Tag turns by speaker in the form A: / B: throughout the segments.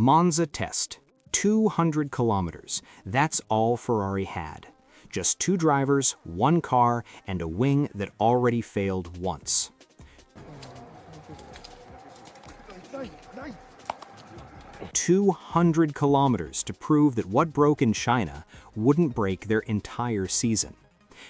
A: Monza test. 200 kilometers. That's all Ferrari had. Just two drivers, one car, and a wing that already failed once. 200 kilometers to prove that what broke in China wouldn't break their entire season.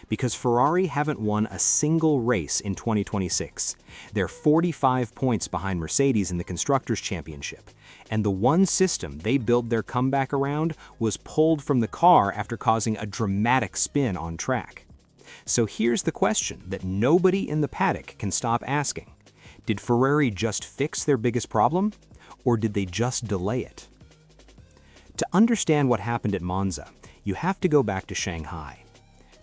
A: Because Ferrari haven't won a single race in 2026. They're 45 points behind Mercedes in the Constructors' Championship, and the one system they built their comeback around was pulled from the car after causing a dramatic spin on track. So here's the question that nobody in the paddock can stop asking. Did Ferrari just fix their biggest problem, or did they just delay it? To understand what happened at Monza, you have to go back to Shanghai.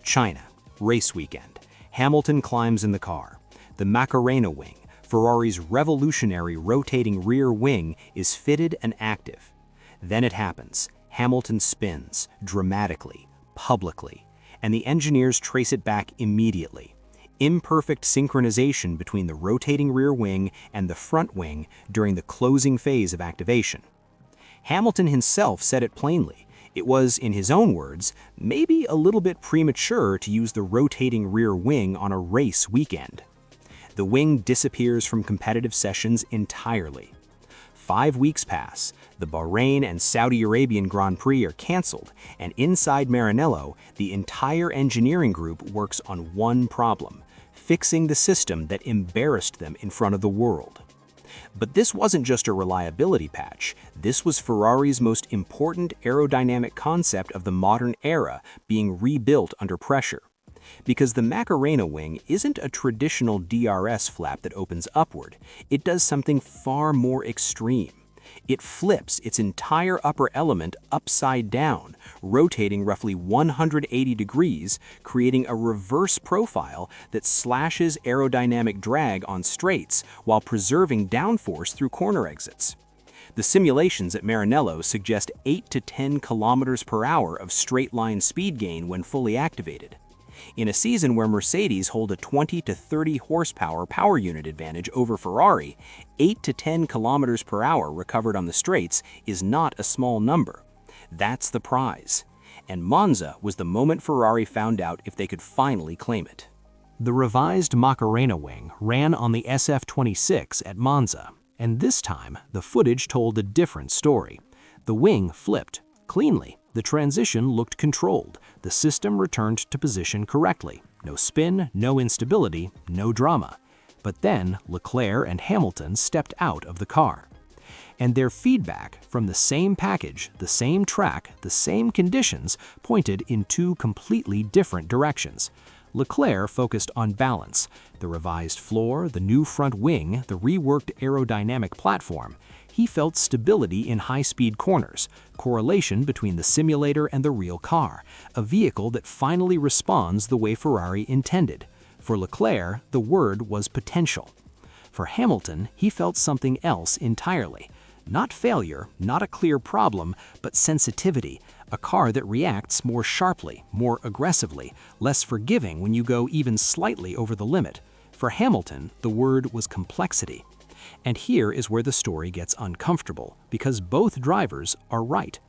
A: China, race weekend. Hamilton climbs in the car. The Macarena wing, Ferrari's revolutionary rotating rear wing, is fitted and active. Then it happens. Hamilton spins, dramatically, publicly, and the engineers trace it back immediately. Imperfect synchronization between the rotating rear wing and the front wing during the closing phase of activation. Hamilton himself said it plainly. It was, in his own words, maybe a little bit premature to use the rotating rear wing on a race weekend. The wing disappears from competitive sessions entirely. 5 weeks pass, the Bahrain and Saudi Arabian Grand Prix are canceled, and inside Maranello, the entire engineering group works on one problem: fixing the system that embarrassed them in front of the world. But this wasn't just a reliability patch. This was Ferrari's most important aerodynamic concept of the modern era being rebuilt under pressure. Because the Macarena wing isn't a traditional DRS flap that opens upward, it does something far more extreme. It flips its entire upper element upside down, rotating roughly 180 degrees, creating a reverse profile that slashes aerodynamic drag on straights while preserving downforce through corner exits. The simulations at Maranello suggest 8 to 10 kilometers per hour of straight-line speed gain when fully activated. In a season where Mercedes hold a 20 to 30 horsepower power unit advantage over Ferrari, 8 to 10 kilometers per hour recovered on the straights is not a small number. That's the prize. And Monza was the moment Ferrari found out if they could finally claim it. The revised Macarena wing ran on the SF-26 at Monza, and this time the footage told a different story. The wing flipped cleanly. The transition looked controlled. The system returned to position correctly. No spin, no instability, no drama. But then Leclerc and Hamilton stepped out of the car. And their feedback from the same package, the same track, the same conditions pointed in two completely different directions. Leclerc focused on balance, the revised floor, the new front wing, the reworked aerodynamic platform. He felt stability in high-speed corners, correlation between the simulator and the real car, a vehicle that finally responds the way Ferrari intended. For Leclerc, the word was potential. For Hamilton, he felt something else entirely. Not failure, not a clear problem, but sensitivity, a car that reacts more sharply, more aggressively, less forgiving when you go even slightly over the limit. For Hamilton, the word was complexity. And here is where the story gets uncomfortable, because both drivers are right.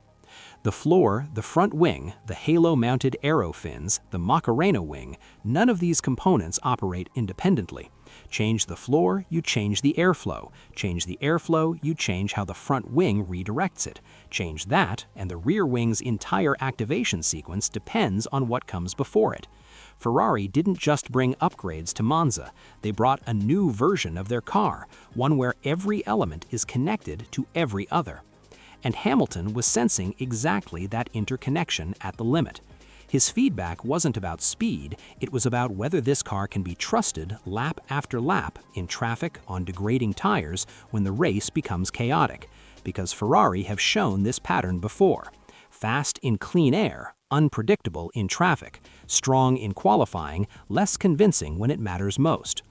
A: The floor, the front wing, the halo-mounted aero fins, the Macarena wing, none of these components operate independently. Change the floor, you change the airflow. Change the airflow, you change how the front wing redirects it. Change that, and the rear wing's entire activation sequence depends on what comes before it. Ferrari didn't just bring upgrades to Monza. They brought a new version of their car, one where every element is connected to every other. And Hamilton was sensing exactly that interconnection at the limit. His feedback wasn't about speed, it was about whether this car can be trusted lap after lap in traffic on degrading tires when the race becomes chaotic, because Ferrari have shown this pattern before. Fast in clean air, unpredictable in traffic, strong in qualifying, less convincing when it matters most.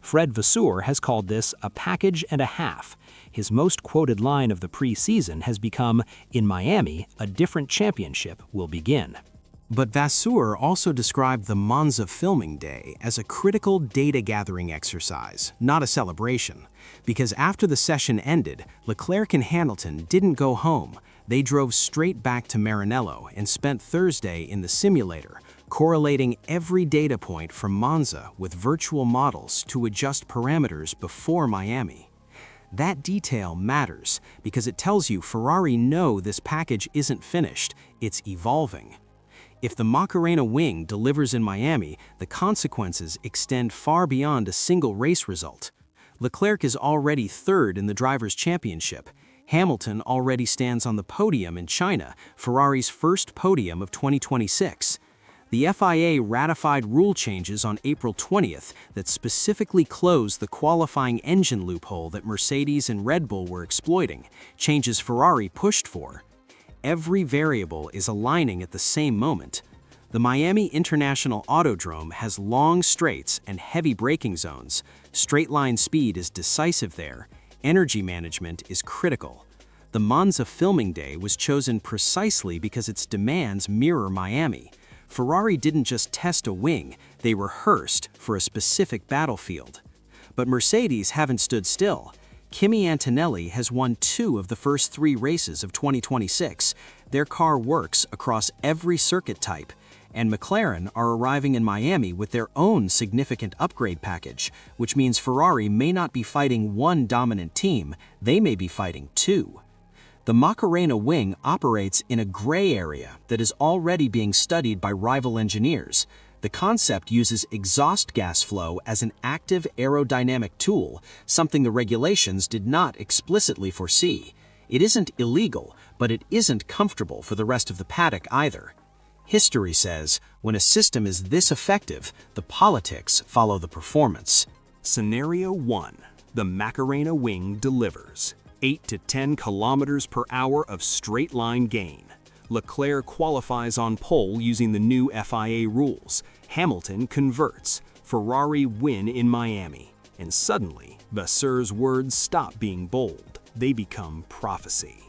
A: Fred Vasseur has called this a package and a half. His most quoted line of the pre-season has become, "In Miami, a different championship will begin."
B: But Vasseur also described the Monza filming day as a critical data-gathering exercise, not a celebration, because after the session ended, Leclerc and Hamilton didn't go home. They drove straight back to Maranello and spent Thursday in the simulator, correlating every data point from Monza with virtual models to adjust parameters before Miami. That detail matters because it tells you Ferrari know this package isn't finished, it's evolving. If the Macarena wing delivers in Miami, the consequences extend far beyond a single race result. Leclerc is already third in the Drivers' Championship. Hamilton already stands on the podium in China, Ferrari's first podium of 2026. The FIA ratified rule changes on April 20th that specifically closed the qualifying engine loophole that Mercedes and Red Bull were exploiting, changes Ferrari pushed for. Every variable is aligning at the same moment. The Miami International Autodrome has long straights and heavy braking zones. Straight-line speed is decisive there. Energy management is critical. The Monza filming day was chosen precisely because its demands mirror Miami. Ferrari didn't just test a wing, they rehearsed for a specific battlefield. But Mercedes haven't stood still. Kimi Antonelli has won 2 of the first 3 races of 2026. Their car works across every circuit type. And McLaren are arriving in Miami with their own significant upgrade package, which means Ferrari may not be fighting one dominant team, they may be fighting 2. The Macarena wing operates in a gray area that is already being studied by rival engineers. The concept uses exhaust gas flow as an active aerodynamic tool, something the regulations did not explicitly foresee. It isn't illegal, but it isn't comfortable for the rest of the paddock either. History says, when a system is this effective, the politics follow the performance.
A: Scenario 1. The Macarena wing delivers. 8 to 10 kilometers per hour of straight-line gain. Leclerc qualifies on pole using the new FIA rules. Hamilton converts. Ferrari win in Miami. And suddenly, Vasseur's words stop being bold. They become prophecy.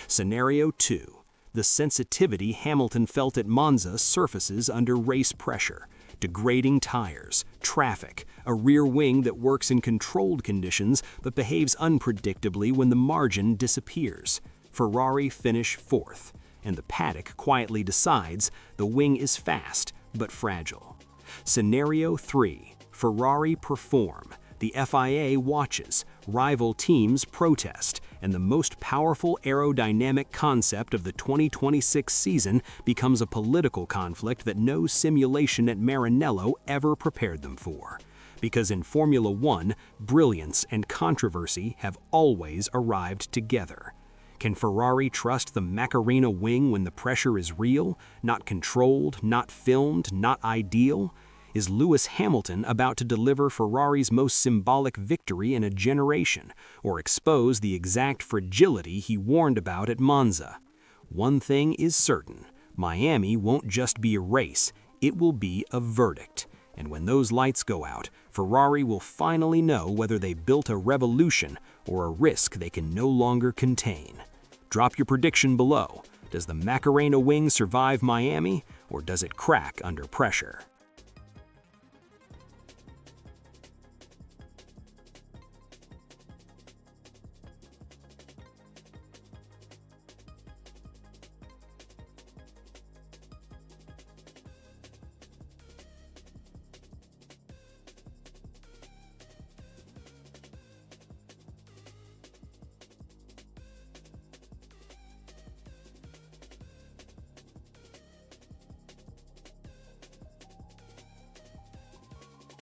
A: Scenario 2. The sensitivity Hamilton felt at Monza surfaces under race pressure. Degrading tires, traffic, a rear wing that works in controlled conditions but behaves unpredictably when the margin disappears. Ferrari finish 4th. And the paddock quietly decides the wing is fast but fragile. Scenario 3. Ferrari perform. The FIA watches, rival teams protest, and the most powerful aerodynamic concept of the 2026 season becomes a political conflict that no simulation at Maranello ever prepared them for. Because in Formula One, brilliance and controversy have always arrived together. Can Ferrari trust the Macarena wing when the pressure is real, not controlled, not filmed, not ideal? Is Lewis Hamilton about to deliver Ferrari's most symbolic victory in a generation, or expose the exact fragility he warned about at Monza? One thing is certain, Miami won't just be a race, it will be a verdict. And when those lights go out, Ferrari will finally know whether they built a revolution or a risk they can no longer contain. Drop your prediction below. Does the Macarena wing survive Miami, or does it crack under pressure?